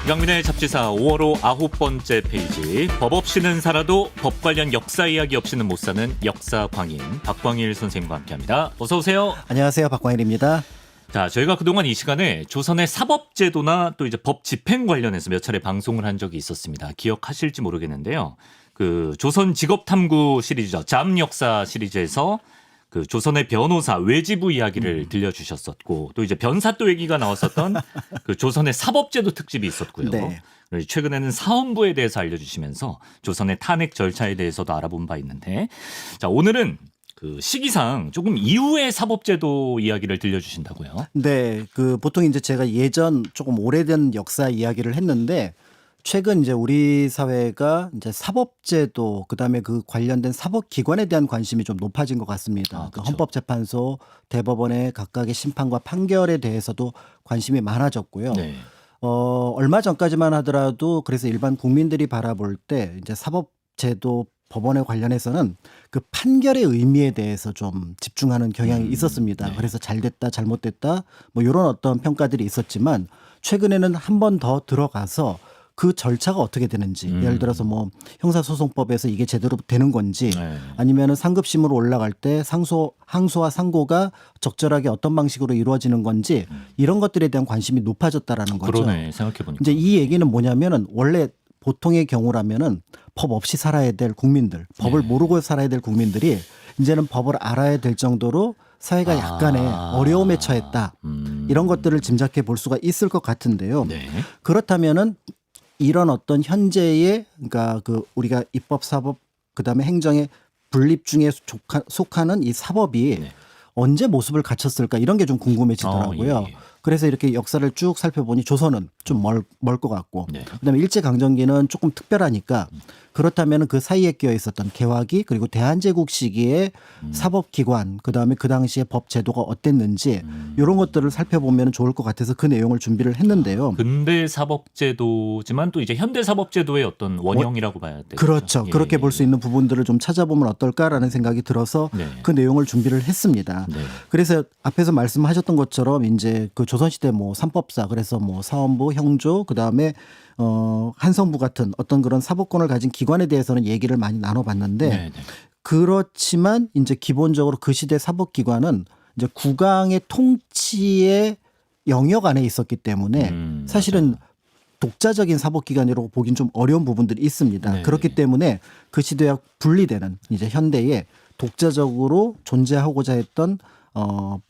이강민의 잡지사 5월호 9번째 페이지. 법 없이는 살아도 법 관련 역사 이야기 없이는 못 사는 역사광인 박광일 선생님과 함께합니다. 어서 오세요. 안녕하세요. 박광일입니다. 자, 저희가 그동안 이 시간에 조선의 사법제도나 또 이제 법 집행 관련해서 몇 차례 방송을 한 적이 있었습니다. 기억하실지 모르겠는데요. 그 조선 직업탐구 시리즈죠. 잠 역사 시리즈에서 그 조선의 변호사 외지부 이야기를 들려주셨었고, 또 이제 변사또 얘기가 나왔었던 그 조선의 사법제도 특집이 있었고요. 네. 그리고 최근에는 사헌부에 대해서 알려주시면서 조선의 탄핵 절차에 대해서도 알아본 바 있는데, 자, 오늘은 그 시기상 조금 이후의 사법제도 이야기를 들려주신다고요? 네, 그 보통 이제 제가 예전 조금 오래된 역사 이야기를 했는데 최근 이제 우리 사회가 이제 사법제도 그다음에 그 관련된 사법기관에 대한 관심이 좀 높아진 것 같습니다. 아, 그 그렇죠. 헌법재판소, 대법원의 각각의 심판과 판결에 대해서도 관심이 많아졌고요. 네. 얼마 전까지만 하더라도 그래서 일반 국민들이 바라볼 때 이제 사법제도 법원에 관련해서는 그 판결의 의미에 대해서 좀 집중하는 경향이 있었습니다. 네. 그래서 잘 됐다, 잘못됐다 뭐 이런 어떤 평가들이 있었지만 최근에는 한 번 더 들어가서 그 절차가 어떻게 되는지 예를 들어서 뭐 형사소송법에서 이게 제대로 되는 건지 네. 아니면은 상급심으로 올라갈 때 항소와 상고가 적절하게 어떤 방식으로 이루어지는 건지 이런 것들에 대한 관심이 높아졌다라는 거죠. 그러네, 생각해보니까. 이제 이 얘기는 뭐냐면은 원래 보통의 경우라면은 법 없이 살아야 될 국민들, 법을 모르고 살아야 될 국민들이 이제는 법을 알아야 될 정도로 사회가 약간의 어려움에 처했다. 이런 것들을 짐작해 볼 수가 있을 것 같은데요. 네. 그렇다면은 이런 어떤 현재의 그러니까 그 우리가 입법, 사법, 그다음에 행정의 분립 중에 속하는 이 사법이 네. 언제 모습을 갖췄을까 이런 게 좀 궁금해지더라고요. 예. 그래서 이렇게 역사를 쭉 살펴보니 조선은 좀 멀 것 같고 네. 그다음에 일제강점기는 조금 특별하니까 그렇다면 그 사이에 끼어 있었던 개화기 그리고 대한제국 시기의 사법기관 그다음에 그 당시의 법 제도가 어땠는지 이런 것들을 살펴보면 좋을 것 같아서 그 내용을 준비를 했는데요. 근대 사법제도지만 또 이제 현대 사법제도의 어떤 원형이라고 봐야 되겠죠. 그렇죠. 예, 그렇게 예. 볼 수 있는 부분들을 좀 찾아보면 어떨까라는 생각이 들어서 네. 그 내용을 준비를 했습니다. 네. 그래서 앞에서 말씀하셨던 것처럼 이제 그 조선시대 뭐 삼법사 그래서 뭐 사헌부, 형조 그다음에 한성부 같은 어떤 그런 사법권을 가진 기관에 대해서는 얘기를 많이 나눠봤는데 네, 네. 그렇지만 이제 기본적으로 그 시대 사법기관은 이제 국왕의 통치의 영역 안에 있었기 때문에 사실은 독자적인 사법기관이라고 보긴 좀 어려운 부분들이 있습니다. 네. 그렇기 때문에 그 시대와 분리되는 이제 현대에 독자적으로 존재하고자 했던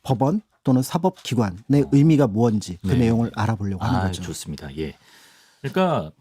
법원 또는 사법기관의 의미가 무엇인지 그 네. 내용을 알아보려고 하는 거죠. 좋습니다. 예. 그러니까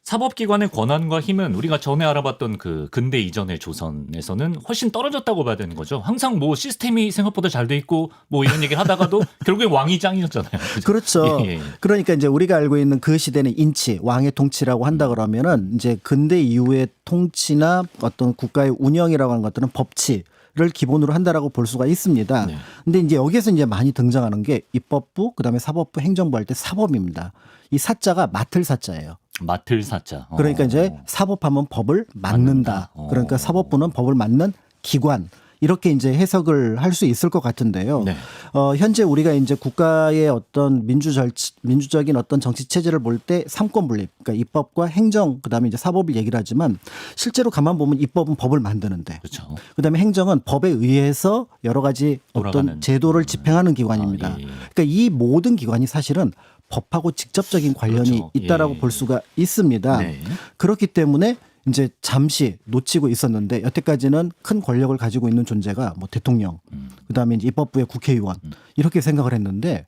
사법기관의 권한과 힘은 우리가 전에 알아봤던 그 근대 이전의 조선에서는 훨씬 떨어졌다고 봐야 되는 거죠. 항상 뭐 시스템이 생각보다 잘 돼 있고 뭐 이런 얘기를 하다가도 결국에 왕이 짱이었잖아요. 그죠? 그렇죠. 예, 예. 그러니까 이제 우리가 알고 있는 그 시대는 인치, 왕의 통치라고 한다 그러면은 이제 근대 이후의 통치나 어떤 국가의 운영이라고 하는 것들은 법치를 기본으로 한다라고 볼 수가 있습니다. 네. 근데 이제 여기에서 이제 많이 등장하는 게 입법부, 그다음에 사법부, 행정부 할 때 사법입니다. 이 사자가 맡을 사자예요. 맡을 사자. 그러니까 이제 사법하면 법을 맡는다. 맡는다. 그러니까 사법부는 법을 맡는 기관. 이렇게 이제 해석을 할 수 있을 것 같은데요. 네. 현재 우리가 이제 국가의 어떤 민주적인 어떤 정치 체제를 볼 때 삼권 분립, 그러니까 입법과 행정, 그다음에 이제 사법을 얘기를 하지만 실제로 가만 보면 입법은 법을 만드는데, 그렇죠. 그다음에 행정은 법에 의해서 여러 가지 돌아가는. 어떤 제도를 집행하는 기관입니다. 예. 그러니까 이 모든 기관이 사실은 법하고 직접적인 관련이 그렇죠. 있다라고 예. 볼 수가 있습니다. 네. 그렇기 때문에 이제 잠시 놓치고 있었는데 여태까지는 큰 권력을 가지고 있는 존재가 뭐 대통령, 그다음에 이제 입법부의 국회의원 이렇게 생각을 했는데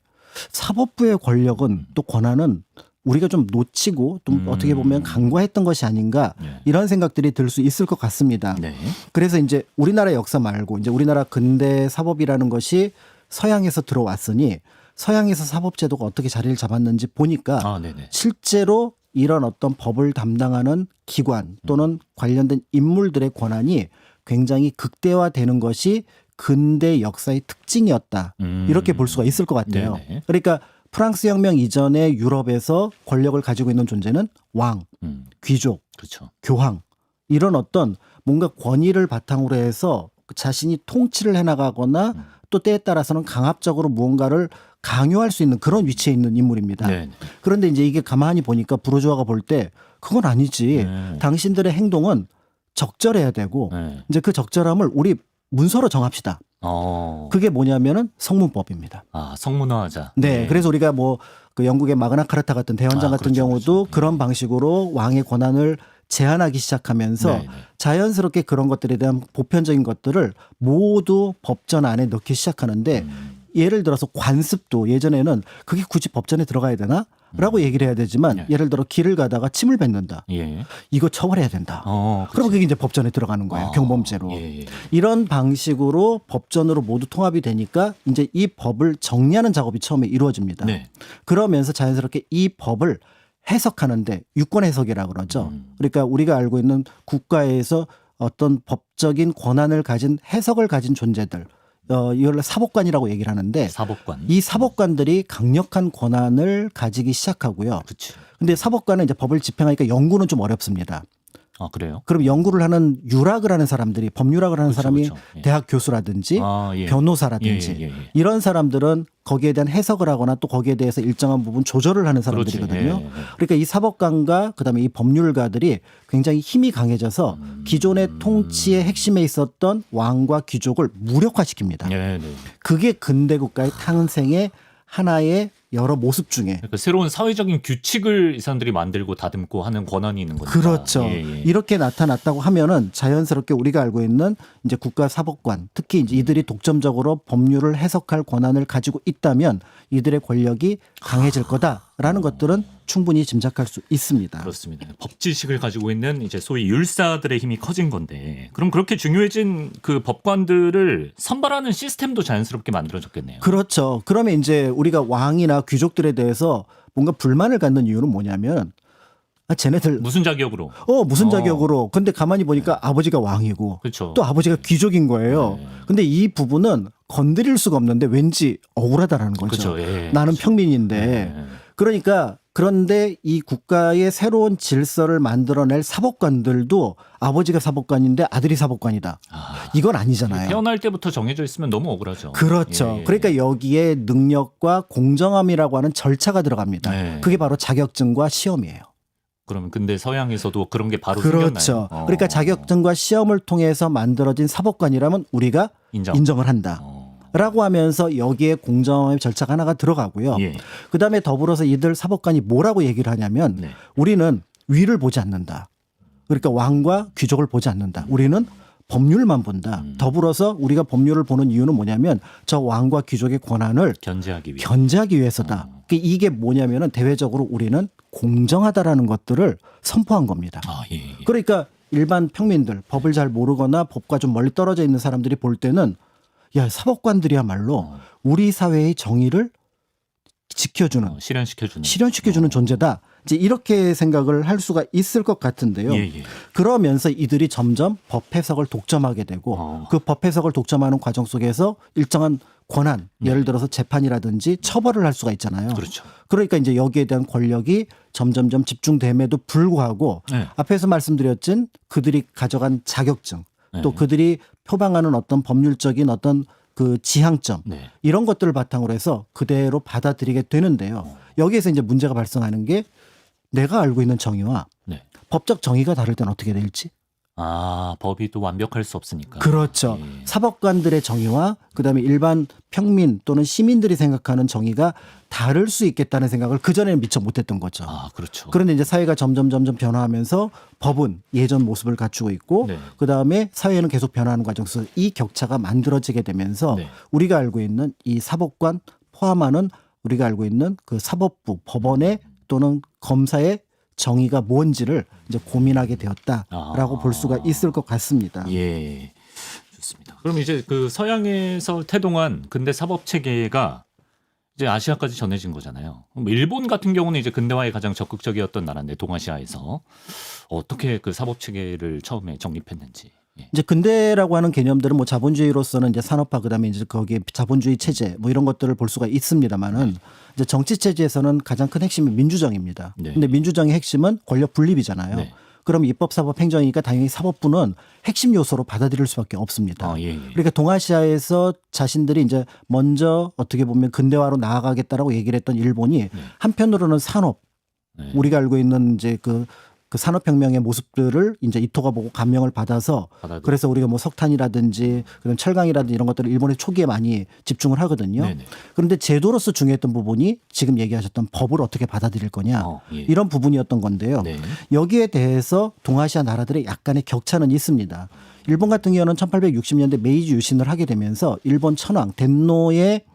사법부의 권력은 또 권한은 우리가 좀 놓치고 좀 어떻게 보면 간과했던 것이 아닌가 네. 이런 생각들이 들 수 있을 것 같습니다. 네. 그래서 이제 우리나라 역사 말고 이제 우리나라 근대 사법이라는 것이 서양에서 들어왔으니 서양에서 사법제도가 어떻게 자리를 잡았는지 보니까 네네. 실제로 이런 어떤 법을 담당하는 기관 또는 관련된 인물들의 권한이 굉장히 극대화되는 것이 근대 역사의 특징이었다. 이렇게 볼 수가 있을 것 같아요. 네네. 그러니까 프랑스 혁명 이전에 유럽에서 권력을 가지고 있는 존재는 왕, 귀족, 그렇죠. 교황 이런 어떤 뭔가 권위를 바탕으로 해서 자신이 통치를 해나가거나 또 때에 따라서는 강압적으로 무언가를 강요할 수 있는 그런 위치에 있는 인물입니다. 네. 그런데 이제 이게 가만히 보니까 부르주아가 볼 때 그건 아니지. 네. 당신들의 행동은 적절해야 되고 네. 이제 그 적절함을 우리 문서로 정합시다. 그게 뭐냐면은 성문법입니다. 성문화하자. 네, 그래서 우리가 뭐 그 영국의 마그나 카르타 같은 대헌장 같은 그렇죠, 경우도 그렇죠. 그런 방식으로 왕의 권한을 제한하기 시작하면서 네, 네. 자연스럽게 그런 것들에 대한 보편적인 것들을 모두 법전 안에 넣기 시작하는데 예를 들어서 관습도 예전에는 그게 굳이 법전에 들어가야 되나? 라고 얘기를 해야 되지만 네. 예를 들어 길을 가다가 침을 뱉는다. 예. 이거 처벌해야 된다. 그럼 그게 이제 법전에 들어가는 거예요. 경범죄로. 예. 이런 방식으로 법전으로 모두 통합이 되니까 이제 이 법을 정리하는 작업이 처음에 이루어집니다. 네. 그러면서 자연스럽게 이 법을 해석하는데 유권 해석이라고 그러죠. 그러니까 우리가 알고 있는 국가에서 어떤 법적인 권한을 가진 해석을 가진 존재들 이걸 사법관이라고 얘기를 하는데 사법관. 이 사법관들이 강력한 권한을 가지기 시작하고요. 그치. 근데 사법관은 이제 법을 집행하니까 연구는 좀 어렵습니다. 그래요? 그럼 연구를 하는 유락을 하는 사람들이 법유락을 하는 그렇죠, 사람이 그렇죠. 예. 대학 교수라든지 예. 변호사라든지 예. 이런 사람들은 거기에 대한 해석을 하거나 또 거기에 대해서 일정한 부분 조절을 하는 사람들이거든요. 그렇지. 예. 그러니까 이 사법관과 그다음에 이 법률가들이 굉장히 힘이 강해져서 기존의 통치의 핵심에 있었던 왕과 귀족을 무력화시킵니다. 네. 그게 근대 국가의 탄생의 하나의 여러 모습 중에 그러니까 새로운 사회적인 규칙을 이 사람들이 만들고 다듬고 하는 권한이 있는 거죠. 그렇죠. 예. 이렇게 나타났다고 하면은 자연스럽게 우리가 알고 있는 이제 국가 사법관, 특히 이제 이들이 독점적으로 법률을 해석할 권한을 가지고 있다면 이들의 권력이 강해질 거다라는 것들은 충분히 짐작할 수 있습니다. 그렇습니다. 법지식을 가지고 있는 이제 소위 율사들의 힘이 커진 건데, 그럼 그렇게 중요해진 그 법관들을 선발하는 시스템도 자연스럽게 만들어졌겠네요. 그렇죠. 그러면 이제 우리가 왕이나 귀족들에 대해서 뭔가 불만을 갖는 이유는 뭐냐면 쟤네들 무슨 자격으로? 무슨 자격으로. 근데 가만히 보니까 아버지가 왕이고 그렇죠. 또 아버지가 귀족인 거예요. 네. 근데 이 부분은 건드릴 수가 없는데 왠지 억울하다라는 거죠. 그렇죠. 예. 나는 평민인데. 예. 그러니까 그런데 이 국가의 새로운 질서를 만들어낼 사법관들도 아버지가 사법관인데 아들이 사법관이다. 이건 아니잖아요. 태어날 때부터 정해져 있으면 너무 억울하죠. 그렇죠. 예. 그러니까 여기에 능력과 공정함이라고 하는 절차가 들어갑니다. 네. 그게 바로 자격증과 시험이에요. 그러면 근데 서양에서도 그런 게 바로 그렇죠. 생겼나요? 그러니까 자격증과 시험을 통해서 만들어진 사법관이라면 우리가 인정을 한다. 라고 하면서 여기에 공정함의 절차가 하나가 들어가고요. 예. 그다음에 더불어서 이들 사법관이 뭐라고 얘기를 하냐면 네. 우리는 위를 보지 않는다. 그러니까 왕과 귀족을 보지 않는다. 우리는 법률만 본다. 더불어서 우리가 법률을 보는 이유는 뭐냐면 저 왕과 귀족의 권한을 견제하기 위해서다. 이게 뭐냐면은 대외적으로 우리는 공정하다라는 것들을 선포한 겁니다. 예. 그러니까 일반 평민들, 법을 잘 모르거나 법과 좀 멀리 떨어져 있는 사람들이 볼 때는 야, 사법관들이야말로 우리 사회의 정의를 지켜주는 실현시켜주는 존재다. 이제 이렇게 생각을 할 수가 있을 것 같은데요. 그러면서 이들이 점점 법 해석을 독점하게 되고 그 법 해석을 독점하는 과정 속에서 일정한 권한, 예를 들어서 재판이라든지 처벌을 할 수가 있잖아요. 그렇죠. 그러니까 이제 여기에 대한 권력이 점점점 집중됨에도 불구하고 앞에서 말씀드렸진 그들이 가져간 자격증 또 그들이 표방하는 어떤 법률적인 어떤 그 지향점 이런 것들을 바탕으로 해서 그대로 받아들이게 되는데요. 여기에서 이제 문제가 발생하는 게 내가 알고 있는 정의와 법적 정의가 다를 때는 어떻게 될지. 법이 또 완벽할 수 없으니까. 그렇죠. 사법관들의 정의와 그다음에 일반 평민 또는 시민들이 생각하는 정의가 다를 수 있겠다는 생각을 그전에는 미처 못했던 거죠. 그렇죠. 그런데 이제 사회가 점점 변화하면서 법은 예전 모습을 갖추고 있고 그다음에 사회는 계속 변화하는 과정 속에서 이 격차가 만들어지게 되면서 우리가 알고 있는 이 사법관 포함하는 우리가 알고 있는 그 사법부 법원의 또는 검사의 정의가 뭔지를 이제 고민하게 되었다라고 볼 수가 있을 것 같습니다. 예, 좋습니다. 그럼 이제 그 서양에서 태동한 근대 사법 체계가 이제 아시아까지 전해진 거잖아요. 그럼 일본 같은 경우는 이제 근대화에 가장 적극적이었던 나라인데 동아시아에서 어떻게 그 사법 체계를 처음에 정립했는지. 이제 근대라고 하는 개념들은 뭐 자본주의로서는 이제 산업화 그다음에 이제 거기에 자본주의 체제 뭐 이런 것들을 볼 수가 있습니다만은 이제 정치 체제에서는 가장 큰 핵심이 민주정입니다. 근데 민주정의 핵심은 권력 분립이잖아요. 그럼 입법, 사법, 행정이니까 당연히 사법부는 핵심 요소로 받아들일 수밖에 없습니다. 아, 예, 예. 그러니까 동아시아에서 자신들이 이제 먼저 어떻게 보면 근대화로 나아가겠다라고 얘기를 했던 일본이 한편으로는 산업, 네. 우리가 알고 있는 이제 그 산업혁명의 모습들을 이제 이토가 보고 감명을 받아서 받아들여. 그래서 우리가 뭐 석탄이라든지 그런 철강이라든지 이런 것들을 일본의 초기에 많이 집중을 하거든요. 네네. 그런데 제도로서 중요했던 부분이 지금 얘기하셨던 법을 어떻게 받아들일 거냐 예. 이런 부분이었던 건데요. 네. 여기에 대해서 동아시아 나라들의 약간의 격차는 있습니다. 일본 같은 경우는 1860년대 메이지 유신을 하게 되면서 일본 천황 덴노의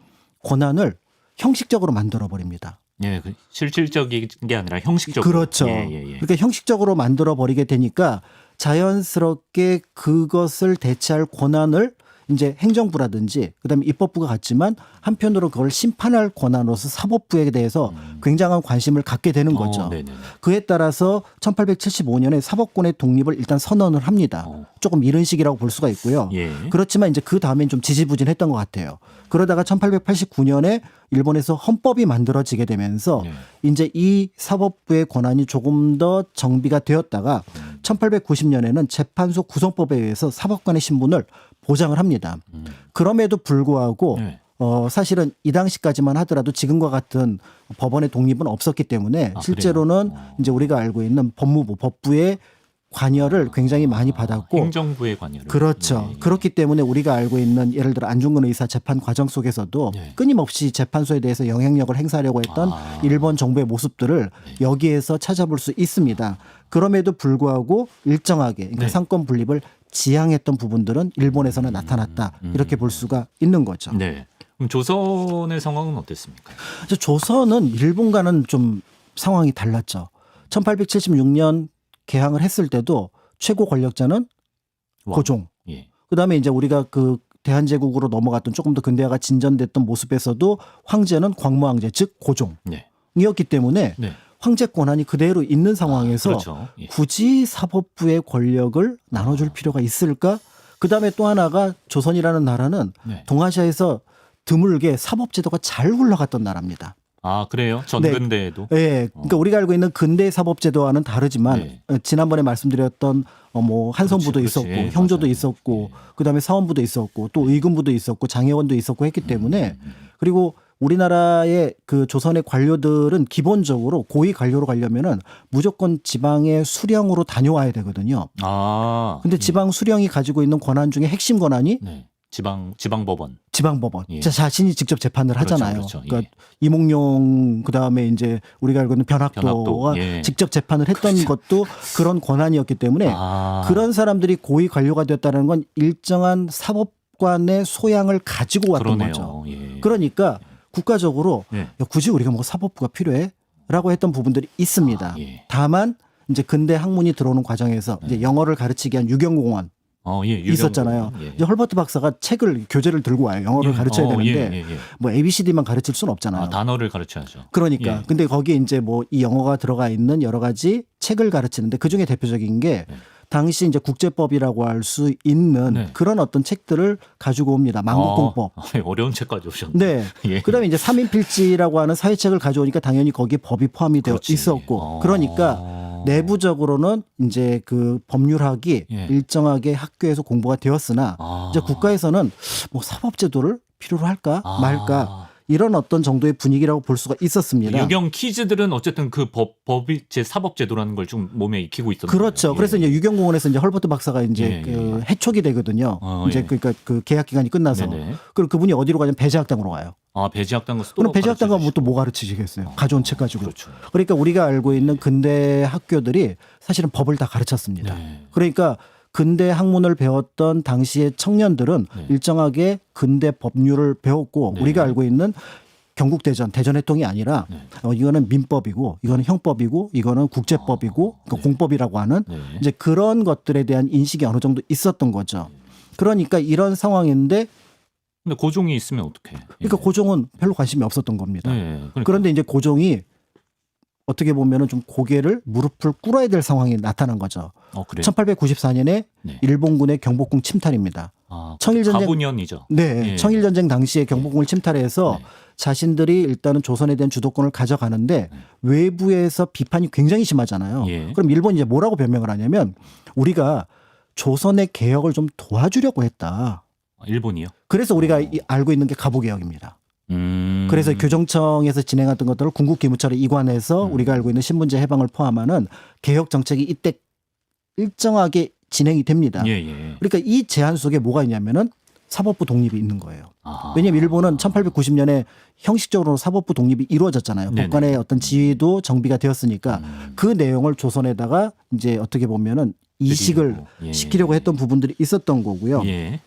권한을 형식적으로 만들어 버립니다. 예, 그 실질적인 게 아니라 형식적으로. 그렇죠. 예, 예, 예. 그러니까 형식적으로 만들어 버리게 되니까 자연스럽게 그것을 대체할 권한을 이제 행정부라든지 그다음에 입법부가 갖지만 한편으로 그걸 심판할 권한으로서 사법부에 대해서 굉장한 관심을 갖게 되는 거죠. 네네. 그에 따라서 1875년에 사법권의 독립을 일단 선언을 합니다. 조금 이른 시기라고 볼 수가 있고요. 예. 그렇지만 이제 그 다음엔 좀 지지부진했던 것 같아요. 그러다가 1889년에 일본에서 헌법이 만들어지게 되면서 네. 이제 이 사법부의 권한이 조금 더 정비가 되었다가 1890년에는 재판소 구성법에 의해서 사법관의 신분을 보장을 합니다. 그럼에도 불구하고 네. 사실은 이 당시까지만 하더라도 지금과 같은 법원의 독립은 없었기 때문에 실제로는 그래요? 이제 우리가 알고 있는 법무부, 법부의 관여를 굉장히 많이 받았고 행정부의 관여를. 그렇죠. 예, 예. 그렇기 때문에 우리가 알고 있는 예를 들어 안중근 의사 재판 과정 속에서도 네. 끊임없이 재판소에 대해서 영향력을 행사하려고 했던 일본 정부의 모습들을 여기에서 찾아볼 수 있습니다. 그럼에도 불구하고 일정하게 그러니까 네. 상권 분립을 지향했던 부분들은 일본에서는 나타났다. 이렇게 볼 수가 있는 거죠. 네. 그럼 조선의 상황은 어땠습니까? 그래서 조선은 일본과는 좀 상황이 달랐죠. 1876년 개항을 했을 때도 최고 권력자는 왕. 고종. 예. 그다음에 이제 우리가 그 대한제국으로 넘어갔던 조금 더 근대화가 진전됐던 모습에서도 황제는 광무왕제 즉 네. 고종이었기 때문에 네. 황제 권한이 그대로 있는 상황에서 그렇죠. 예. 굳이 사법부의 권력을 나눠줄 필요가 있을까? 그다음에 또 하나가 조선이라는 나라는 네. 동아시아에서 드물게 사법제도가 잘 굴러갔던 나라입니다. 아, 그래요? 전근대에도. 네, 그러니까 우리가 알고 있는 근대 사법제도와는 다르지만 네. 지난번에 말씀드렸던 뭐 한성부도 그렇지, 있었고 그렇지. 예, 형조도 맞아요. 있었고 그다음에 사원부도 있었고 또 의금부도 있었고 장혜원도 있었고 했기 때문에 그리고 우리나라의 그 조선의 관료들은 기본적으로 고위 관료로 가려면은 무조건 지방의 수령으로 다녀와야 되거든요. 아. 근데 지방 수령이 가지고 있는 권한 중에 핵심 권한이 네. 지방법원. 지방법원. 예. 자신이 직접 재판을 그렇죠, 하잖아요. 그렇죠. 그러니까 예. 이몽룡 그다음에 이제 우리가 알고 있는 변학도가 변학도, 예. 직접 재판을 했던 것도 그런 권한이었기 때문에 아. 그런 사람들이 고위 관료가 됐다는 건 일정한 사법관의 소양을 가지고 왔던 그러네요. 거죠. 예. 그러니까 국가적으로 예. 야, 굳이 우리가 뭐 사법부가 필요해?라고 했던 부분들이 있습니다. 예. 다만 이제 근대 학문이 들어오는 과정에서 이제 영어를 가르치기 위한 유경공원 예. 있었잖아요. 예. 이제 헐버트 박사가 교재를 들고 와요. 영어를 예. 가르쳐야 되는데 예. 뭐 ABCD만 가르칠 수는 없잖아요. 단어를 가르쳐야죠. 그러니까 예. 근데 거기에 이제 뭐 이 영어가 들어가 있는 여러 가지 책을 가르치는데 그 중에 대표적인 게 네. 당시 이제 국제법이라고 할 수 있는 네. 그런 어떤 책들을 가지고 옵니다. 만국공법. 어려운 책까지 오셨네. 네. 예. 그다음에 이제 삼인필지라고 하는 사회책을 가져오니까 당연히 거기에 법이 포함이 되어 그렇지. 있었고 그러니까 내부적으로는 이제 그 법률학이 예. 일정하게 학교에서 공부가 되었으나 이제 국가에서는 뭐 사법제도를 필요로 할까 말까 이런 어떤 정도의 분위기라고 볼 수가 있었습니다. 유경 키즈들은 어쨌든 그 법이 제 사법제도라는 걸 좀 몸에 익히고 있었던 그렇죠. 거예요. 그래서 예. 이제 유경공원에서 이제 헐버트 박사가 이제 예, 그 해촉이 되거든요. 이제 예. 그러니까 그 계약 기간이 끝나서 네네. 그리고 그분이 어디로 가냐면 배제학당으로 가요. 배제학당 가서 또 그럼 배제학당 가면 가르쳐주시고. 또 뭐 가르치시겠어요? 가져온 책 가지고. 그렇죠. 그러니까 우리가 알고 있는 근대 학교들이 사실은 법을 다 가르쳤습니다. 네. 그러니까 근대 학문을 배웠던 당시의 청년들은 네. 일정하게 근대 법률을 배웠고 네. 우리가 알고 있는 경국대전, 대전해통이 아니라 네. 이거는 민법이고 이거는 형법이고 이거는 국제법이고 그러니까 공법이라고 하는 네. 이제 그런 것들에 대한 인식이 어느 정도 있었던 거죠. 그러니까 이런 상황인데 근데 고종이 있으면 어떡해? 그러니까 고종은 별로 관심이 없었던 겁니다. 네. 그러니까. 그런데 이제 고종이 어떻게 보면은 좀 고개를 무릎을 꿇어야 될 상황이 나타난 거죠. 그래요? 1894년에 네. 일본군의 경복궁 침탈입니다. 청일전쟁 가보년이죠. 네, 예. 청일전쟁 당시에 경복궁을 침탈해서 네. 자신들이 일단은 조선에 대한 주도권을 가져가는데 외부에서 비판이 굉장히 심하잖아요. 예. 그럼 일본이 이제 뭐라고 변명을 하냐면 우리가 조선의 개혁을 좀 도와주려고 했다. 일본이요? 그래서 우리가 알고 있는 게 갑오개혁입니다. 그래서 교정청에서 진행했던 것들을 궁극기무처로 이관해서 우리가 알고 있는 신분제 해방을 포함하는 개혁 정책이 이때 일정하게 진행이 됩니다. 예, 예. 그러니까 이 제한 속에 뭐가 있냐면은 사법부 독립이 있는 거예요. 아하. 왜냐하면 일본은 1890년에 형식적으로 사법부 독립이 이루어졌잖아요. 네네. 법관의 어떤 지위도 정비가 되었으니까 그 내용을 조선에다가 이제 어떻게 보면은 이식을 드리려고. 예. 시키려고 했던 부분들이 있었던 거고요. 예.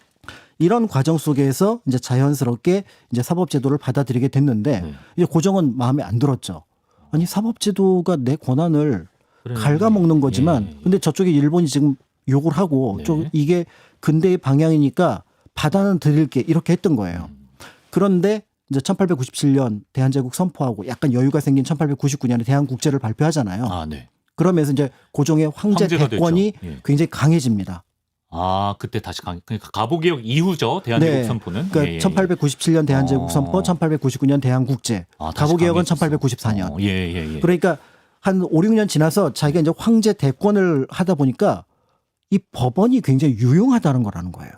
이런 과정 속에서 이제 자연스럽게 이제 사법제도를 받아들이게 됐는데 네. 이제 고정은 마음에 안 들었죠. 아니 사법제도가 내 권한을 그래. 갉아먹는 거지만 예. 근데 저쪽에 일본이 지금 욕을 하고 네. 좀 이게 근대의 방향이니까 받아는 드릴게 이렇게 했던 거예요. 그런데 이제 1897년 대한제국 선포하고 약간 여유가 생긴 1899년에 대한국제를 발표하잖아요. 아, 네. 그러면서 이제 고종의 황제 황제가 대권이 됐죠. 예. 굉장히 강해집니다. 그때 다시 그러니까 가보개혁 이후죠. 대한제국 네. 선포는. 그러니까 예, 예. 1897년 대한제국 선포, 1899년 대한국제, 다시 가보개혁은 강해졌어. 1894년. 예, 예, 예. 그러니까 한 5, 6년 지나서 자기가 이제 황제 대권을 하다 보니까 이 법원이 굉장히 유용하다는 거라는 거예요.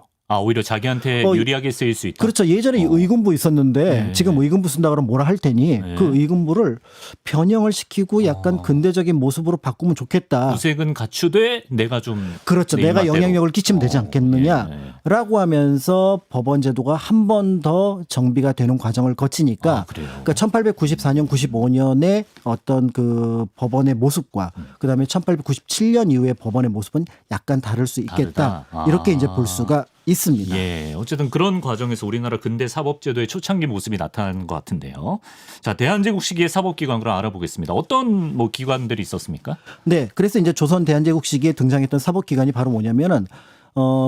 오히려 자기한테 유리하게 쓰일 수 있다. 그렇죠. 예전에 의금부 있었는데 네. 지금 의금부 쓴다 그러면 뭐라 할 테니 네. 그 의금부를 변형을 시키고 약간 근대적인 모습으로 바꾸면 좋겠다. 구색은 갖추되 내가 좀 그렇죠. 내 내가 입맛대로. 영향력을 끼치면 되지 예, 않겠느냐라고 하면서 법원 제도가 한 번 더 정비가 되는 과정을 거치니까 그래요. 그러니까 1894년, 95년의 어떤 그 법원의 모습과 그다음에 1897년 이후의 법원의 모습은 약간 다를 수 있겠다. 다르다. 이렇게 이제 볼 수가 있습니다. 예, 어쨌든 그런 과정에서 우리나라 근대 사법제도의 초창기 모습이 나타나는 것 같은데요. 자, 대한제국 시기의 사법기관 그럼 알아보겠습니다. 어떤 뭐 기관들이 있었습니까? 네, 그래서 이제 조선 대한제국 시기에 등장했던 사법기관이 바로 뭐냐면은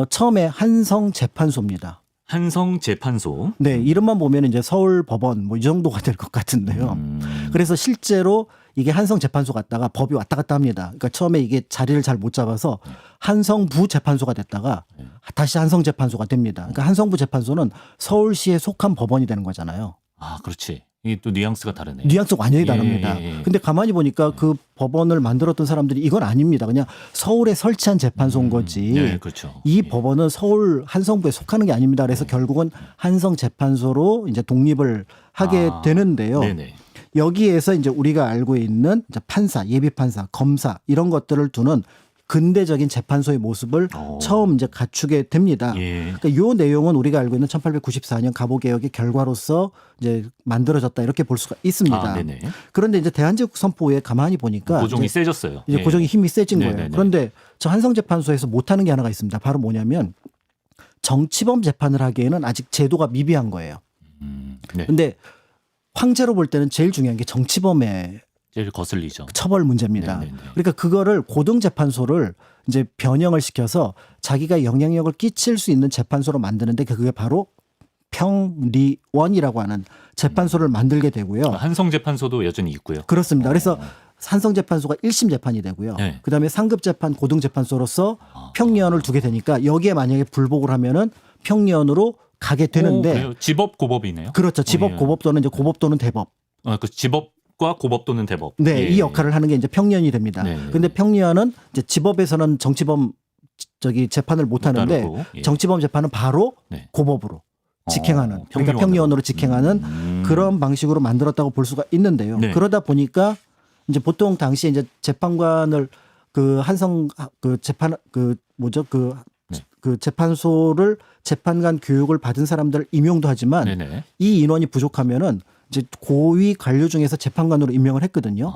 처음에 한성재판소입니다. 한성재판소. 네, 이름만 보면 이제 서울법원 뭐 이 정도가 될 것 같은데요. 그래서 실제로 이게 한성재판소 갔다가 법이 왔다 갔다 합니다. 그러니까 처음에 이게 자리를 잘 못 잡아서 한성부 재판소가 됐다가 다시 한성재판소가 됩니다. 그러니까 한성부 재판소는 서울시에 속한 법원이 되는 거잖아요. 그렇지. 이게 또 뉘앙스가 다르네. 뉘앙스가 완전히 다릅니다. 예. 근데 가만히 보니까 그 법원을 만들었던 사람들이 이건 아닙니다. 그냥 서울에 설치한 재판소인 거지. 네, 그렇죠. 이 법원은 서울 한성부에 속하는 게 아닙니다. 그래서 결국은 한성재판소로 이제 독립을 하게 되는데요. 네네. 여기에서 이제 우리가 알고 있는 이제 판사, 예비판사, 검사 이런 것들을 두는 근대적인 재판소의 모습을 처음 이제 갖추게 됩니다. 예. 그러니까 요 내용은 우리가 알고 있는 1894년 갑오개혁의 결과로서 이제 만들어졌다 이렇게 볼 수가 있습니다. 네네. 그런데 이제 대한제국 선포 후에 가만히 보니까 고종이 이제 세졌어요. 이제 예. 고종이 힘이 세진 거예요. 네네네. 그런데 저 한성재판소에서 못하는 게 하나가 있습니다. 바로 뭐냐면 정치범 재판을 하기에는 아직 제도가 미비한 거예요. 네. 근데 황제로 볼 때는 제일 중요한 게 정치범의 제일 거슬리죠. 처벌 문제입니다. 네네네. 그러니까 그거를 고등재판소를 이제 변형을 시켜서 자기가 영향력을 끼칠 수 있는 재판소로 만드는데 그게 바로 평리원이라고 하는 재판소를 만들게 되고요. 한성재판소도 여전히 있고요. 그렇습니다. 그래서 산성재판소가 1심 재판이 되고요. 네. 그다음에 상급재판 고등재판소로서 평리원을 두게 되니까 여기에 만약에 불복을 하면은 평리원으로 가게 되는데 그래요? 지법 고법이네요. 그렇죠. 지법 예. 고법 또는 이제 고법 또는 대법. 그 지법과 고법 또는 대법. 네, 예. 이 역할을 하는 게 이제 평리원이 됩니다. 네. 근데 평리원은 이제 지법에서는 정치범 재판을 못 하는데 다루고, 예. 정치범 재판은 바로 네. 고법으로 직행하는 그러니까 평리원으로. 평리원으로 직행하는 그런 방식으로 만들었다고 볼 수가 있는데요. 네. 그러다 보니까 이제 보통 당시에 이제 재판관을 그 한성 그 재판 그 뭐죠 그 재판소를 재판관 교육을 받은 사람들 임용도 하지만 네네. 이 인원이 부족하면은 이제 고위 관료 중에서 재판관으로 임명을 했거든요.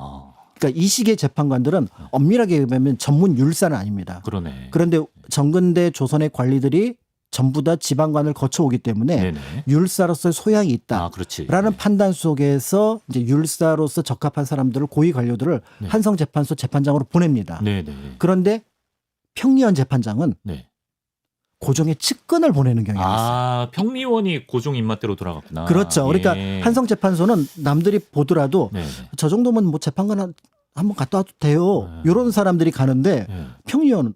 그러니까 이 시기의 재판관들은 엄밀하게 보면 전문 율사는 아닙니다. 그러네. 그런데 정근대 조선의 관리들이 전부 다 지방관을 거쳐오기 때문에 네네. 율사로서의 소양이 있다라는 그렇지. 판단 속에서 이제 율사로서 적합한 사람들을 고위 관료들을 한성재판소 재판장으로 보냅니다. 네네. 그런데 평리원 재판장은 네. 고종의 측근을 보내는 경향이 있어요. 아, 평리원이 고종 입맛대로 돌아갔구나. 그렇죠. 그러니까 예. 한성재판소는 남들이 보더라도 네. 저 정도면 뭐 재판관 한번 갔다 와도 돼요. 이런 사람들이 가는데 네. 평리원은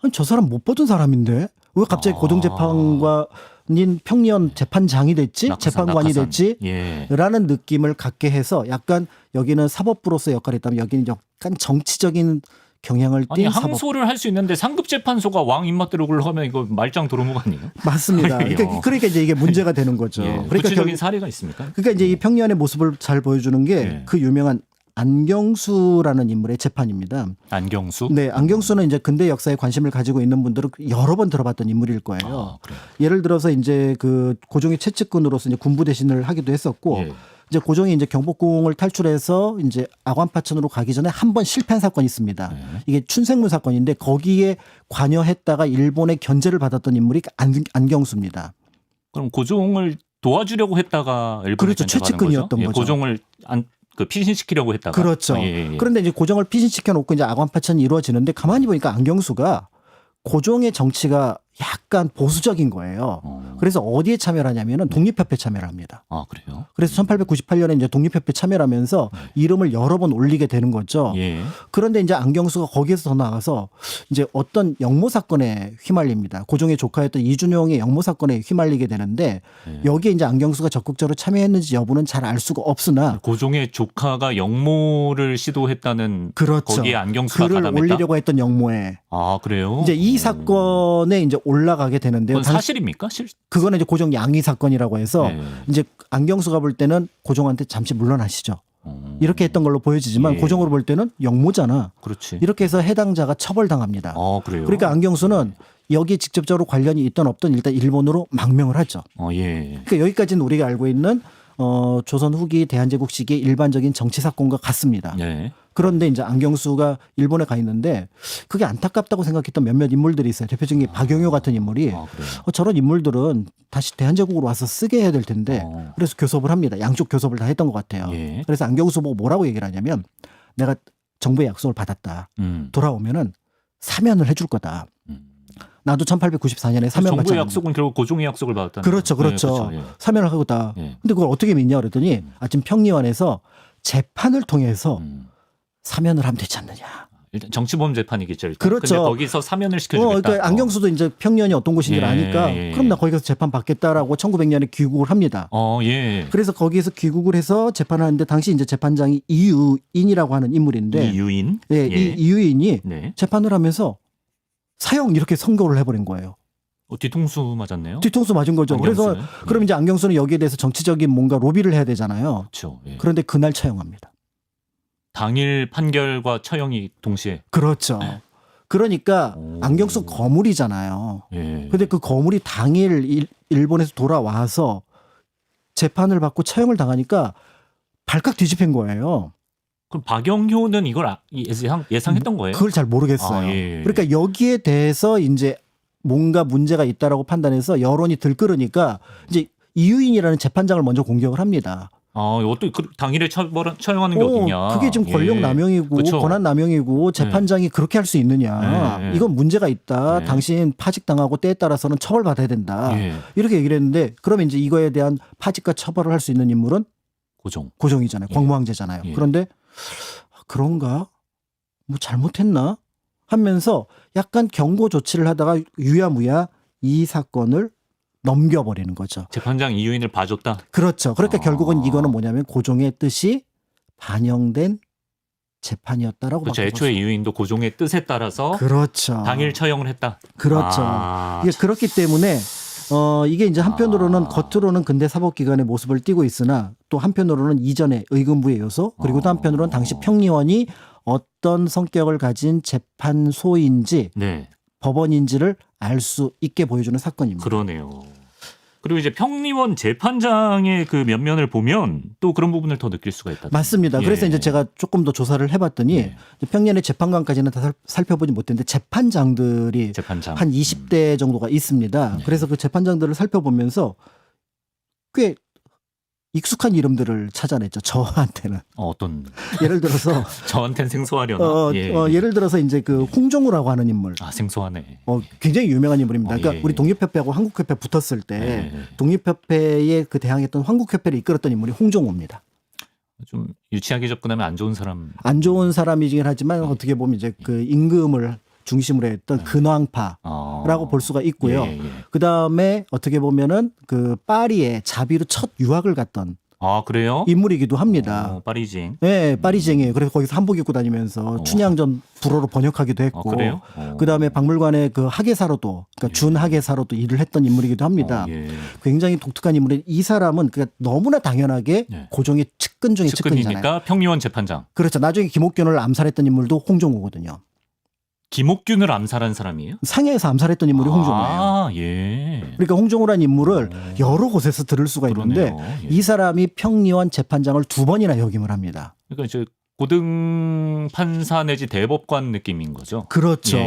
아니, 저 사람 못 보던 사람인데 왜 갑자기 아. 고종재판관인 평리원 재판장이 됐지? 낙하산, 재판관이 낙하산. 됐지? 예. 라는 느낌을 갖게 해서 약간 여기는 사법부로서 역할이 있다면 여기는 약간 정치적인 경향을 아니 띈 사법. 항소를 할 수 있는데 상급재판소가 왕 입맛대로 굴러가면 이거 말짱 도루묵 아니에요? 맞습니다. 그러니까 이제 이게 문제가 되는 거죠. 예. 그러니까 구체적인 사례가 있습니까? 그러니까 이제 이 평리원의 모습을 잘 보여주는 게 그 예. 유명한 안경수라는 인물의 재판입니다. 안경수? 네, 안경수는 이제 근대 역사에 관심을 가지고 있는 분들은 여러 번 들어봤던 인물일 거예요. 아, 그래요. 예를 들어서 이제 그 고종의 최측근으로서 이제 군부 대신을 하기도 했었고, 예. 이제 고종이 이제 경복궁을 탈출해서 이제 악원파천으로 가기 전에 한 번 실패한 사건이 있습니다. 네. 이게 춘생문 사건인데 거기에 관여했다가 일본의 견제를 받았던 인물이 안경수입니다. 그럼 고종을 도와주려고 했다가 일본에 그렇죠. 견제받은 최측근이었던 거죠? 거죠. 고종을 피신시키려고 했다가. 그렇죠. 아, 예. 그런데 이제 고종을 피신시켜 놓고 이제 악원파천이 이루어지는데 가만히 보니까 안경수가 고종의 정치가 약간 보수적인 거예요. 그래서 어디에 참여를 하냐면은 독립협회에 참여를 합니다. 아, 그래요? 그래서 1898년에 이제 독립협회 참여를 하면서 이름을 여러 번 올리게 되는 거죠. 예. 그런데 이제 안경수가 거기에서 더 나아가서 이제 어떤 역모 사건에 휘말립니다. 고종의 조카였던 이준용의 역모 사건에 휘말리게 되는데 예. 여기에 이제 안경수가 적극적으로 참여했는지 여부는 잘 알 수가 없으나 고종의 조카가 역모를 시도했다는 그렇죠. 거기에 안경수가 글을 가담했다. 올리려고 했던 역모에 아, 그래요? 이제 이 사건에 이제 올라가게 되는데요. 그건 사실입니까? 그거는 이제 고종 양위 사건이라고 해서 네. 이제 안경수가 볼 때는 고종한테 잠시 물러나시죠. 이렇게 했던 걸로 보여지지만 예. 고종으로 볼 때는 역모잖아. 그렇지. 이렇게 해서 해당자가 처벌당합니다. 그래요? 그러니까 안경수는 여기에 직접적으로 관련이 있던 없던 일단 일본으로 망명을 하죠. 예. 그러니까 여기까지는 우리가 알고 있는 조선 후기 대한제국 시기의 일반적인 정치 사건과 같습니다. 예. 그런데 이제 안경수가 일본에 가 있는데 그게 안타깝다고 생각했던 몇몇 인물들이 있어요. 대표적인 게 박영효 같은 인물이 그래요? 저런 인물들은 다시 대한제국으로 와서 쓰게 해야 될 텐데 그래서 교섭을 합니다. 양쪽 교섭을 다 했던 것 같아요. 예. 그래서 안경수 보고 뭐라고 얘기를 하냐면 내가 정부의 약속을 받았다. 돌아오면은 사면을 해줄 거다. 나도 1894년에 사면 정부의 받잖아요. 약속은 결국 고종의 약속을 받았다는 그렇죠, 거죠. 그렇죠. 예. 사면을 하고다. 예. 근데 그걸 어떻게 믿냐 그랬더니 지금 평리원에서 재판을 통해서 사면을 하면 되지 않느냐. 일단 정치범 재판이겠죠. 일단. 그렇죠. 근데 거기서 사면을 시켜주겠다. 그러니까 안경수도 이제 평년이 어떤 곳인지 예, 아니까 예. 그럼 나 거기 가서 재판 받겠다라고 1900년에 귀국을 합니다. 예. 그래서 거기에서 귀국을 해서 재판을 하는데 당시 이제 재판장이 이유인이라고 하는 인물인데 이유인. 네, 이 이유인이 네. 재판을 하면서 사형 이렇게 선고를 해버린 거예요. 뒤통수 맞았네요. 뒤통수 맞은 거죠. 안경수는. 그래서 그럼 이제 안경수는 여기에 대해서 정치적인 뭔가 로비를 해야 되잖아요. 그렇죠. 예. 그런데 그날 처형합니다. 당일 판결과 처형이 동시에. 그렇죠. 그러니까 오. 안경수 거물이잖아요. 예. 근데 그 거물이 당일 일본에서 돌아와서 재판을 받고 처형을 당하니까 발칵 뒤집힌 거예요. 그럼 박영효는 이걸 예상했던 거예요? 그걸 잘 모르겠어요. 예. 그러니까 여기에 대해서 이제 뭔가 문제가 있다라고 판단해서 여론이 들끓으니까 이제 이유인이라는 재판장을 먼저 공격을 합니다. 어떻게 당일에 처형하는 게 어딨냐? 그게 지금 권력 남용이고 그쵸. 권한 남용이고 재판장이 그렇게 할 수 있느냐? 예. 이건 문제가 있다. 예. 당신 파직당하고 때에 따라서는 처벌받아야 된다. 예. 이렇게 얘기를 했는데 그러면 이제 이거에 대한 파직과 처벌을 할 수 있는 인물은 고종. 고종이잖아요. 예. 광무왕제잖아요. 예. 그런데 그런가? 뭐 잘못했나? 하면서 약간 경고 조치를 하다가 유야무야 이 사건을 넘겨버리는 거죠. 재판장 이유인을 봐줬다. 그렇죠. 그러니까 아. 결국은 이거는 뭐냐면 고종의 뜻이 반영된 재판이었다라고 그렇죠. 밖에 애초에 볼 수- 이유인도 고종의 뜻에 따라서 그렇죠. 당일 처형을 했다. 그렇죠. 아, 이게 그렇기 때문에 이게 이제 한편으로는 겉으로는 근대 사법기관의 모습을 띠고 있으나 또 한편으로는 이전의 의금부의 요소 그리고 또 한편으로는 당시 평리원이 어떤 성격을 가진 재판소인지 네, 법원인지를 알 수 있게 보여주는 사건입니다. 그러네요. 그리고 이제 평리원 재판장의 그 면면을 보면 또 그런 부분을 더 느낄 수가 있다. 맞습니다. 그래서 예. 이제 제가 조금 더 조사를 해봤더니 예. 평년의 재판관까지는 다 살펴보지 못했는데 재판장들이 재판장 한 20대 정도가 있습니다. 네. 그래서 그 재판장들을 살펴보면서 꽤 익숙한 이름들을 찾아냈죠. 저한테는. 어떤 예를 들어서 저한텐 생소하려나? 예를 들어서 이제 그 홍종우라고 하는 인물. 아 생소하네. 굉장히 유명한 인물입니다. 그러니까 예. 우리 독립협회하고 한국협회 붙었을 때 독립협회에 그 대항했던 한국협회를 이끌었던 인물이 홍종우입니다. 좀 유치하게 접근하면 안 좋은 사람. 안 좋은 사람이긴 하지만 어떻게 보면 이제 그 임금을 중심으로 했던 근황파라고 볼 수가 있고요. 그 다음에 어떻게 보면은 그 파리에 자비로 첫 유학을 갔던 아 그래요? 인물이기도 합니다. 파리징. 네, 파리쟁이에요. 그래서 거기서 한복 입고 다니면서 춘향전 불어로 번역하기도 했고, 그래요? 그 다음에 박물관의 그 학예사로도, 그러니까 준학예사로도 일을 했던 인물이기도 합니다. 굉장히 독특한 인물이 이 사람은 그러니까 너무나 당연하게 고종의 측근 중에 측근이잖아요. 측근이니까 평리원 재판장. 그렇죠. 나중에 김옥균을 암살했던 인물도 홍종우거든요. 김옥균을 암살한 사람이에요? 상해에서 암살했던 인물이 홍종우예요. 아, 예. 그러니까 홍종우라는 인물을 여러 곳에서 들을 수가 있는데 이 사람이 평리원 재판장을 2번이나 역임을 합니다. 그러니까 이제 고등 판사 내지 대법관 느낌인 거죠. 그렇죠.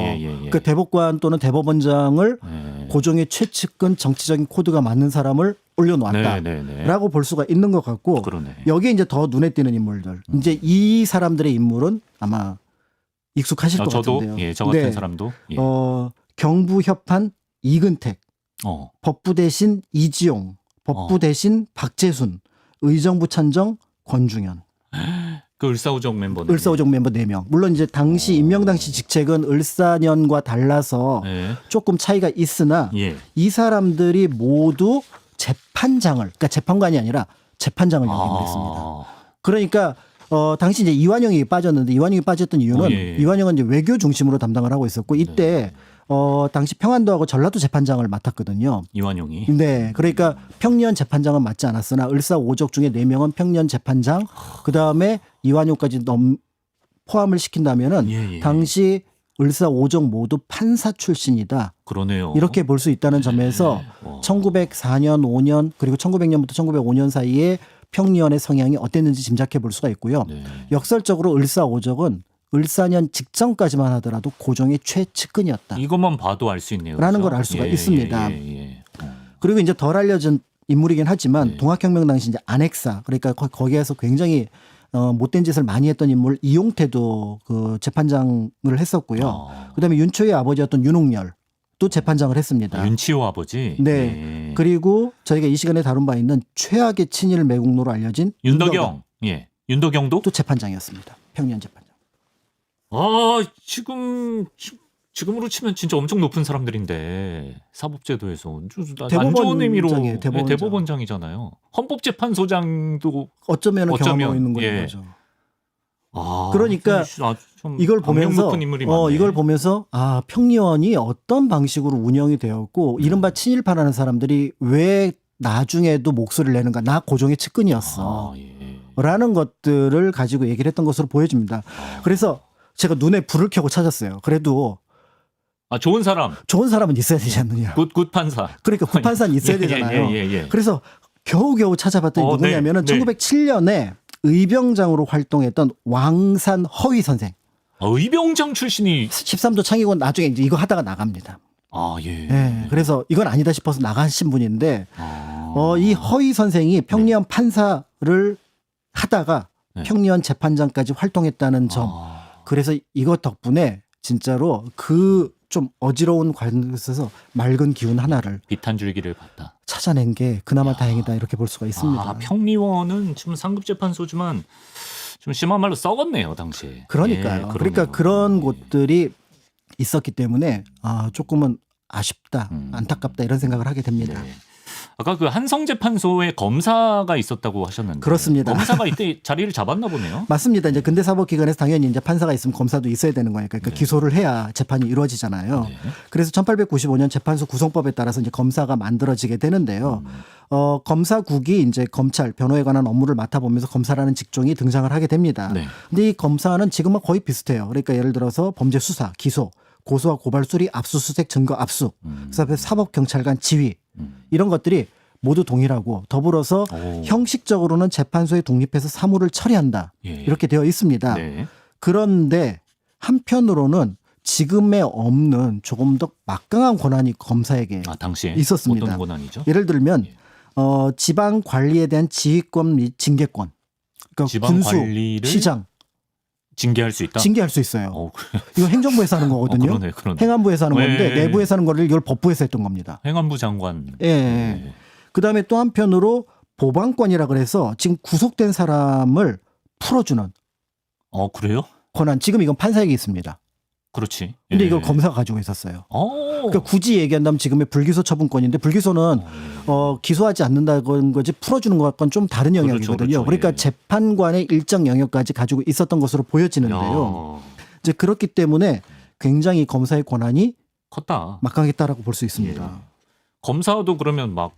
그 대법관 또는 대법원장을 고종의 최측근 정치적인 코드가 맞는 사람을 올려놓았다라고 볼 수가 있는 것 같고 여기에 이제 더 눈에 띄는 인물들. 이제 이 사람들의 인물은 아마 익숙하실 것 같은데요. 저도 저 같은 사람도 경부협판 이근택, 법부 대신 이지용, 법부 대신 박재순, 의정부 찬정 권중현. 그 을사오적 멤버. 을사오적 멤버 4명. 물론 이제 당시 임명 당시 직책은 을사년과 달라서 조금 차이가 있으나 이 사람들이 모두 재판장을, 그러니까 재판관이 아니라 재판장을 역임을 했습니다. 그러니까 당시 이제 이완용이 빠졌는데 이완용이 빠졌던 이유는 이완용은 이제 외교 중심으로 담당을 하고 있었고 이때 당시 평안도하고 전라도 재판장을 맡았거든요. 이완용이. 네. 그러니까 평리원 재판장은 맡지 않았으나 을사오적 중에 4명은 평리원 재판장 그다음에 이완용까지 포함을 시킨다면은 당시 을사오적 모두 판사 출신이다. 그러네요. 이렇게 볼 수 있다는 점에서 1904년, 5년 그리고 1900년부터 1905년 사이에 평리원의 성향이 어땠는지 짐작해 볼 수가 있고요. 역설적으로 을사오적은 을사년 직전까지만 하더라도 고종의 최측근이었다. 이것만 봐도 알 수 있네요. 라는 걸 알 수가 있습니다. 그리고 이제 덜 알려진 인물이긴 하지만 동학혁명 당시 이제 안핵사 그러니까 거기에서 굉장히 못된 짓을 많이 했던 인물 이용태도 그 재판장을 했었고요. 그다음에 윤초의 아버지였던 윤옥열 또 재판장을 했습니다. 윤치호 아버지. 네. 그리고 저희가 이 시간에 다룬 바 있는 최악의 친일 매국노로 알려진 윤덕영. 윤덕영도 또 재판장이었습니다. 평년 재판장. 지금으로 치면 진짜 엄청 높은 사람들인데 사법제도에서 안 좋은 의미로 대법원장이잖아요. 헌법재판소장도 어쩌면 경험하고 있는 거죠. 그러니까 이걸 보면서 평리원이 어떤 방식으로 운영이 되었고 이른바 친일파라는 사람들이 왜 나중에도 목소리를 내는가 나 고종의 측근이었어 라는 것들을 가지고 얘기를 했던 것으로 보여집니다. 그래서 제가 눈에 불을 켜고 찾았어요. 그래도 좋은 사람은 있어야 되지 않느냐. 굿 판사. 그러니까 굿 판사는 있어야 되잖아요. 그래서 겨우겨우 찾아봤더니 누구냐면은 1907년에 의병장으로 활동했던 왕산 허위 선생. 의병장 출신이 13도 창의군 나중에 이제 이거 하다가 나갑니다. 그래서 이건 아니다 싶어서 나가신 분인데 이 허위 선생이 평리원 판사를 하다가 평리원 재판장까지 활동했다는 점. 그래서 이것 덕분에 진짜로 그 좀 어지러운 관계에서 맑은 기운 하나를 빛 한 줄기를 봤다. 찾아낸 게 그나마 다행이다 이렇게 볼 수가 있습니다. 평리원은 지금 상급재판소지만 좀 심한 말로 썩었네요 당시에. 그러니까요. 그러니까 그런 곳들이 있었기 때문에 조금은 아쉽다, 안타깝다 이런 생각을 하게 됩니다. 아까 그 한성재판소에 검사가 있었다고 하셨는데 그렇습니다. 검사가 이때 자리를 잡았나 보네요. 맞습니다. 이제 근대 사법기관에서 당연히 이제 판사가 있으면 검사도 있어야 되는 거니까 그러니까 기소를 해야 재판이 이루어지잖아요. 그래서 1895년 재판소 구성법에 따라서 이제 검사가 만들어지게 되는데요. 검사국이 이제 검찰, 변호에 관한 업무를 맡아보면서 검사라는 직종이 등장을 하게 됩니다. 근데 이 검사는 지금은 거의 비슷해요. 그러니까 예를 들어서 범죄 수사, 기소, 고소와 고발 수리, 압수수색, 증거 압수, 그다음에 사법경찰관 지휘 이런 것들이 모두 동일하고 더불어서 형식적으로는 재판소에 독립해서 사무를 처리한다. 이렇게 되어 있습니다. 그런데 한편으로는 지금에 없는 조금 더 막강한 권한이 검사에게 당시에 있었습니다. 어떤 권한이죠? 예를 들면 지방 관리에 대한 지휘권 및 징계권. 그러니까 지방 군수, 관리를 시장 징계할 수 있다. 징계할 수 있어요. 그래. 이거 행정부에서 하는 거거든요. 그러네. 행안부에서 하는 건데 네. 내부에서 하는 거를 이걸 법부에서 했던 겁니다. 행안부 장관. 예. 네. 그다음에 또 한편으로 보방권이라 그래서 지금 구속된 사람을 풀어주는 그래요? 권한. 지금 이건 판사에게 있습니다. 그렇지. 근데 예. 이걸 검사가 가지고 있었어요. 어. 그러니까 굳이 얘기한다면 지금의 불기소 처분권인데 불기소는 기소하지 않는다는 거지 풀어주는 것과는 좀 다른 영역이거든요. 그렇죠. 그러니까 예. 재판관의 일정 영역까지 가지고 있었던 것으로 보여지는데요. 야, 이제 그렇기 때문에 굉장히 검사의 권한이 컸다. 막강했다라고 볼 수 있습니다. 예. 검사도 그러면 막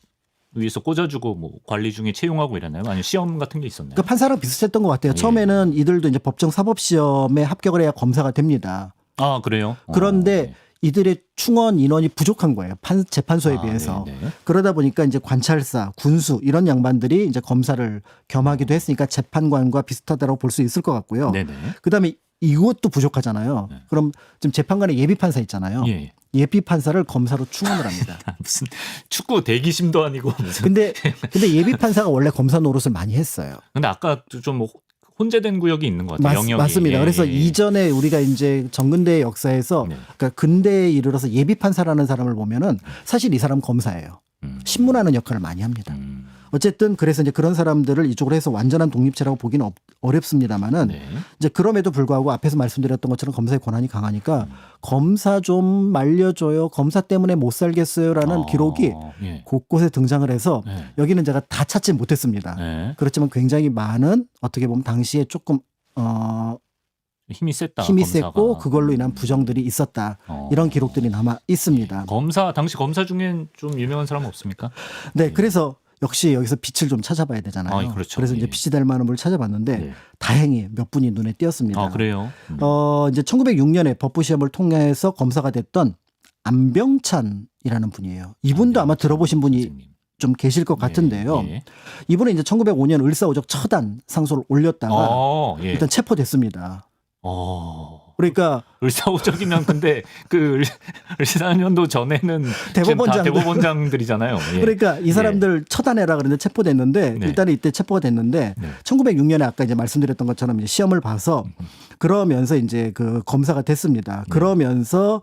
위에서 꽂아주고 뭐 관리 중에 채용하고 이랬나요? 아니면 시험 같은 게 있었나요? 그러니까 판사랑 비슷했던 것 같아요. 예. 처음에는 이들도 이제 법정 사법 시험에 합격을 해야 검사가 됩니다. 아 그래요? 그런데 이들의 충원 인원이 부족한 거예요. 재판소에 비해서. 네네. 그러다 보니까 이제 관찰사, 군수 이런 양반들이 이제 검사를 겸하기도 했으니까 재판관과 비슷하다고 볼 수 있을 것 같고요. 네네. 그다음에 이것도 부족하잖아요. 네. 그럼 지금 재판관에 예비 판사 있잖아요. 예. 예비 판사를 검사로 충원을 합니다. 무슨 축구 대기심도 아니고 무슨. 근데 예비 판사가 원래 검사 노릇을 많이 했어요. 근데 아까 좀 혼재된 구역이 있는 것 같아요. 영역이. 맞습니다. 예, 그래서 예. 이전에 우리가 이제 정근대 역사에서 네. 그러니까 근대에 이르러서 예비 판사라는 사람을 보면은 사실 이 사람 검사예요. 신문하는 역할을 많이 합니다. 어쨌든 그래서 이제 그런 사람들을 이쪽으로 해서 완전한 독립체라고 보기는 어렵습니다만은 네. 이제 그럼에도 불구하고 앞에서 말씀드렸던 것처럼 검사의 권한이 강하니까 검사 좀 말려줘요. 검사 때문에 못 살겠어요라는 기록이 예. 곳곳에 등장을 해서 네. 여기는 제가 다 찾지 못했습니다. 네. 그렇지만 굉장히 많은 어떻게 보면 당시에 조금 힘이 셌다. 힘이 검사가. 셌고 그걸로 인한 부정들이 있었다. 이런 기록들이 남아 있습니다. 당시 검사 중엔 좀 유명한 사람 없습니까? 네, 그래서 역시 여기서 빛을 좀 찾아봐야 되잖아요. 그렇죠. 그래서 이제 예. 빛이 될 만한 분을 찾아봤는데 네. 다행히 몇 분이 눈에 띄었습니다. 그래요? 이제 1906년에 법부 시험을 통해서 검사가 됐던 안병찬이라는 분이에요. 이분도 아마 들어보신 분이 선생님. 좀 계실 것 같은데요. 예. 이분은 이제 1905년 을사오적 처단 상소를 올렸다가 예. 일단 체포됐습니다. 그러니까 을사오적이면 근데 그 을사년도 전에는 대법원장 대법원장들이잖아요. 예. 그러니까 이 사람들 처단해라 그랬는데 체포됐는데 네. 일단은 이때 체포가 됐는데 네. 1906년에 아까 이제 말씀드렸던 것처럼 이제 시험을 봐서 그러면서 이제 그 검사가 됐습니다. 그러면서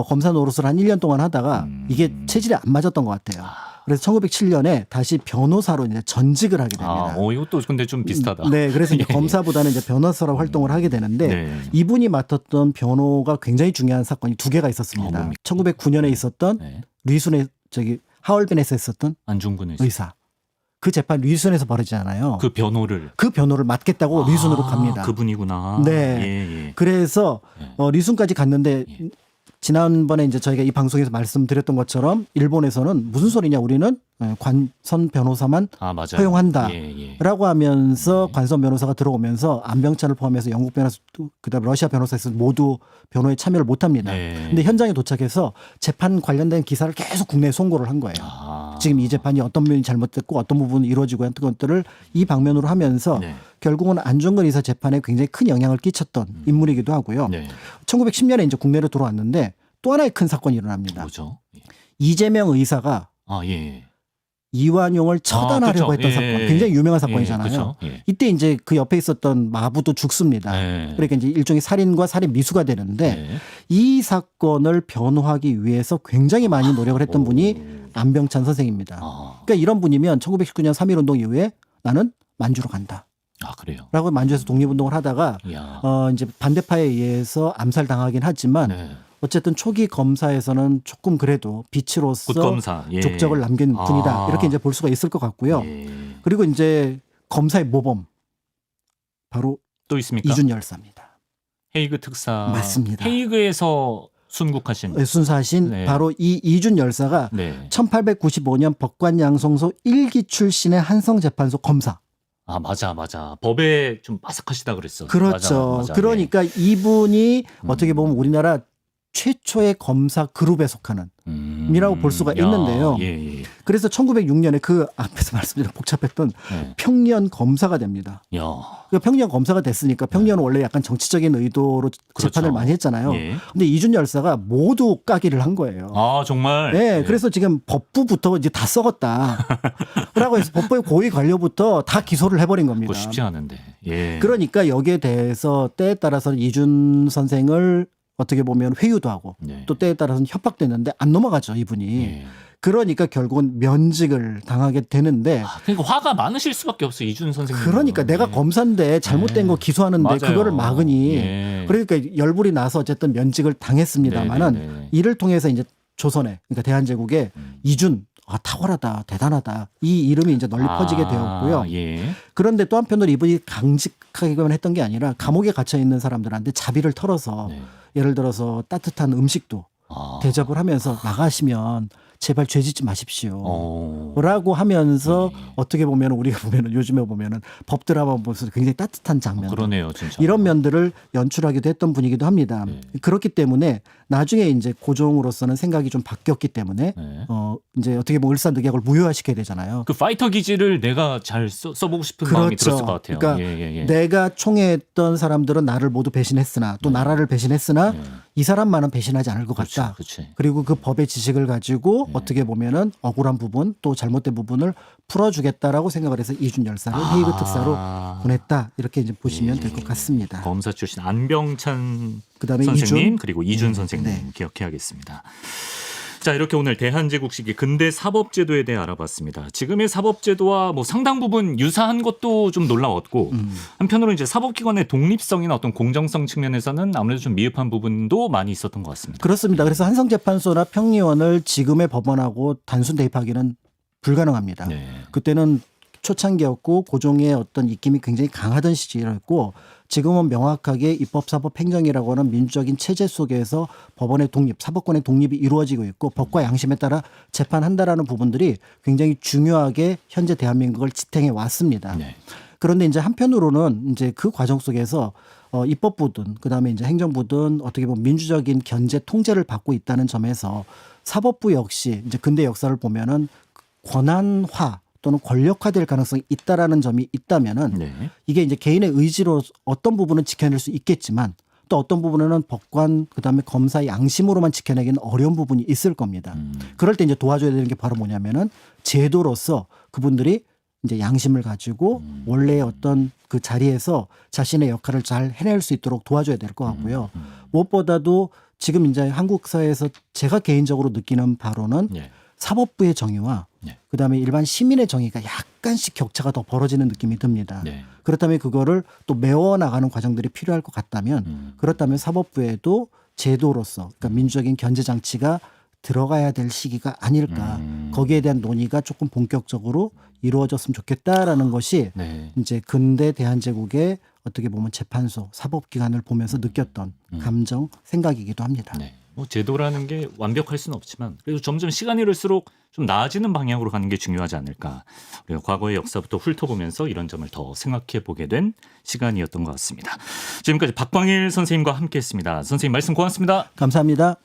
검사 노릇을 한 1년 동안 하다가 이게 체질에 안 맞았던 것 같아요. 그래서 1907년에 다시 변호사로 이제 전직을 하게 됩니다. 이것도 근데 좀 비슷하다. 네, 그래서 이제 예. 검사보다는 이제 변호사로 활동을 하게 되는데 네. 이분이 맡았던 변호가 굉장히 중요한 사건이 두 개가 있었습니다. 뭡니까? 1909년에 있었던 네. 류순의 하얼빈에서 했었던 안중근 의사. 그 재판 류순에서 벌어지잖아요. 그 변호를 그 변호를 맡겠다고 류순으로 갑니다. 그분이구나. 네. 예. 그래서 예. 류순까지 갔는데 예. 지난번에 이제 저희가 이 방송에서 말씀드렸던 것처럼 일본에서는 무슨 소리냐 우리는 관선 변호사만 맞아요. 허용한다. 예. 라고 하면서 관선 변호사가 들어오면서 안병찬을 포함해서 영국 변호사 그다음에 러시아 변호사에서 모두 변호에 참여를 못 합니다. 네. 근데 현장에 도착해서 재판 관련된 기사를 계속 국내에 송고를 한 거예요. 지금 이 재판이 어떤 부분이 잘못됐고 어떤 부분이 이루어지고 했던 것들을 이 방면으로 하면서 네. 결국은 안중근 의사 재판에 굉장히 큰 영향을 끼쳤던 인물이기도 하고요. 네. 1910년에 이제 국내로 들어왔는데 또 하나의 큰 사건이 일어납니다. 뭐죠? 이재명 의사가 예. 이완용을 처단하려고 그쵸. 했던 예. 사건, 굉장히 유명한 사건이잖아요. 그쵸. 예. 이때 이제 그 옆에 있었던 마부도 죽습니다. 예. 그러니까 이제 일종의 살인과 살인 미수가 되는데 예. 이 사건을 변호하기 위해서 굉장히 많이 노력을 했던 분이 안병찬 선생입니다. 그러니까 이런 분이면 1919년 3.1운동 이후에 나는 만주로 간다. 그래요. 라고 만주에서 독립운동을 하다가 이야. 이제 반대파에 의해서 암살당하긴 하지만 네. 어쨌든 초기 검사에서는 조금 그래도 빛으로서 굿검사. 예. 족적을 남긴 분이다. 이렇게 이제 볼 수가 있을 것 같고요. 예. 그리고 이제 검사의 모범 바로 또 있습니까? 이준 열사입니다. 헤이그 특사. 맞습니다. 헤이그에서 순국하신. 순사하신 네. 바로 이 이준 열사가 네. 1895년 법관양성소 1기 출신의 한성재판소 검사. 맞아. 법에 좀 빠삭하시다 그랬어. 그렇죠. 맞아. 그러니까 이분이 어떻게 보면 우리나라 최초의 검사 그룹에 속하는 이라고 볼 수가 있는데요. 예. 그래서 1906년에 그 앞에서 말씀드린 복잡했던 네. 평년 검사가 됩니다. 야. 그 평년 검사가 됐으니까 평년은 원래 약간 정치적인 의도로 재판을 그렇죠. 많이 했잖아요. 예. 근데 이준 열사가 모두 까기를 한 거예요. 아 정말. 네, 예. 그래서 지금 법부부터 이제 다 썩었다. 라고 해서 법부의 고위 관료부터 다 기소를 해버린 겁니다. 그거 쉽지 않은데. 예. 그러니까 여기에 대해서 때에 따라서는 이준 선생을 어떻게 보면 회유도 하고 네. 또 때에 따라서는 협박됐는데 안 넘어가죠, 이분이. 예. 그러니까 결국은 면직을 당하게 되는데 그러니까 화가 많으실 수밖에 없어 이준 선생님. 그러니까 내가 검사인데 잘못된 거 기소하는데 맞아요. 그거를 막으니 예. 그러니까 열불이 나서 어쨌든 면직을 당했습니다마는 네네네. 이를 통해서 이제 조선에 그러니까 대한제국에 이준 탁월하다 대단하다 이 이름이 이제 널리 퍼지게 되었고요. 예. 그런데 또 한편으로 이분이 강직하게만 했던 게 아니라 감옥에 갇혀 있는 사람들한테 자비를 털어서 네. 예를 들어서 따뜻한 음식도 대접을 하면서 나가시면 제발 죄 짓지 마십시오. 라고 하면서 어떻게 보면 우리가 보면은 요즘에 보면은 법 드라마 보면서 굉장히 따뜻한 장면. 그러네요, 진짜. 이런 면들을 연출하기도 했던 분이기도 합니다. 네. 그렇기 때문에 나중에 이제 고종으로서는 생각이 좀 바뀌었기 때문에 네. 이제 어떻게 보면 을사늑약을 무효화시켜야 되잖아요. 그 파이터 기질을 내가 잘 써보고 싶은 마음이 들었을 것 같아요. 그러니까 예. 내가 총애에 했던 사람들은 나를 모두 배신했으나 또 나라를 배신했으나 이 사람만은 배신하지 않을 것 같다. 그렇지. 그리고 그 법의 지식을 가지고 어떻게 보면은 억울한 부분 또 잘못된 부분을 풀어주겠다라고 생각을 해서 이준 열사를 헤이그 특사로 보냈다. 이렇게 이제 보시면 될 것 같습니다. 검사 출신 안병찬 그다음에 선생님 이준. 그리고 이준 선생님 네. 기억해야겠습니다. 자, 이렇게 오늘 대한제국 시기 근대 사법제도에 대해 알아봤습니다. 지금의 사법제도와 뭐 상당 부분 유사한 것도 좀 놀라웠고 한편으로 이제 사법기관의 독립성이나 어떤 공정성 측면에서는 아무래도 좀 미흡한 부분도 많이 있었던 것 같습니다. 그렇습니다. 그래서 한성재판소나 평리원을 지금의 법원하고 단순 대입하기는 불가능합니다. 네. 그때는 초창기였고 고종의 어떤 입김이 굉장히 강하던 시기였고 지금은 명확하게 입법, 사법, 행정이라고 하는 민주적인 체제 속에서 법원의 독립, 사법권의 독립이 이루어지고 있고 법과 양심에 따라 재판한다라는 부분들이 굉장히 중요하게 현재 대한민국을 지탱해 왔습니다. 네. 그런데 이제 한편으로는 이제 그 과정 속에서 입법부든 그다음에 이제 행정부든 어떻게 보면 민주적인 견제 통제를 받고 있다는 점에서 사법부 역시 이제 근대 역사를 보면은 권한화 또는 권력화될 가능성이 있다라는 점이 있다면은 네. 이게 이제 개인의 의지로 어떤 부분은 지켜낼 수 있겠지만 또 어떤 부분에는 법관 그다음에 검사의 양심으로만 지켜내기는 어려운 부분이 있을 겁니다. 그럴 때 이제 도와줘야 되는 게 바로 뭐냐면은 제도로서 그분들이 이제 양심을 가지고 원래의 어떤 그 자리에서 자신의 역할을 잘 해낼 수 있도록 도와줘야 될 것 같고요. 무엇보다도 지금 이제 한국 사회에서 제가 개인적으로 느끼는 바로는 네. 사법부의 정의와 네. 그다음에 일반 시민의 정의가 약간씩 격차가 더 벌어지는 느낌이 듭니다. 네. 그렇다면 그거를 또 메워나가는 과정들이 필요할 것 같다면 그렇다면 사법부에도 제도로서 그러니까 민주적인 견제 장치가 들어가야 될 시기가 아닐까. 거기에 대한 논의가 조금 본격적으로 이루어졌으면 좋겠다라는 것이 네. 이제 근대 대한제국의 어떻게 보면 재판소, 사법기관을 보면서 느꼈던 감정, 생각이기도 합니다. 네. 뭐 제도라는 게 완벽할 수는 없지만 그래도 점점 시간이 흐를수록 좀 나아지는 방향으로 가는 게 중요하지 않을까. 그리고 과거의 역사부터 훑어보면서 이런 점을 더 생각해 보게 된 시간이었던 것 같습니다. 지금까지 박광일 선생님과 함께했습니다. 선생님 말씀 고맙습니다. 감사합니다.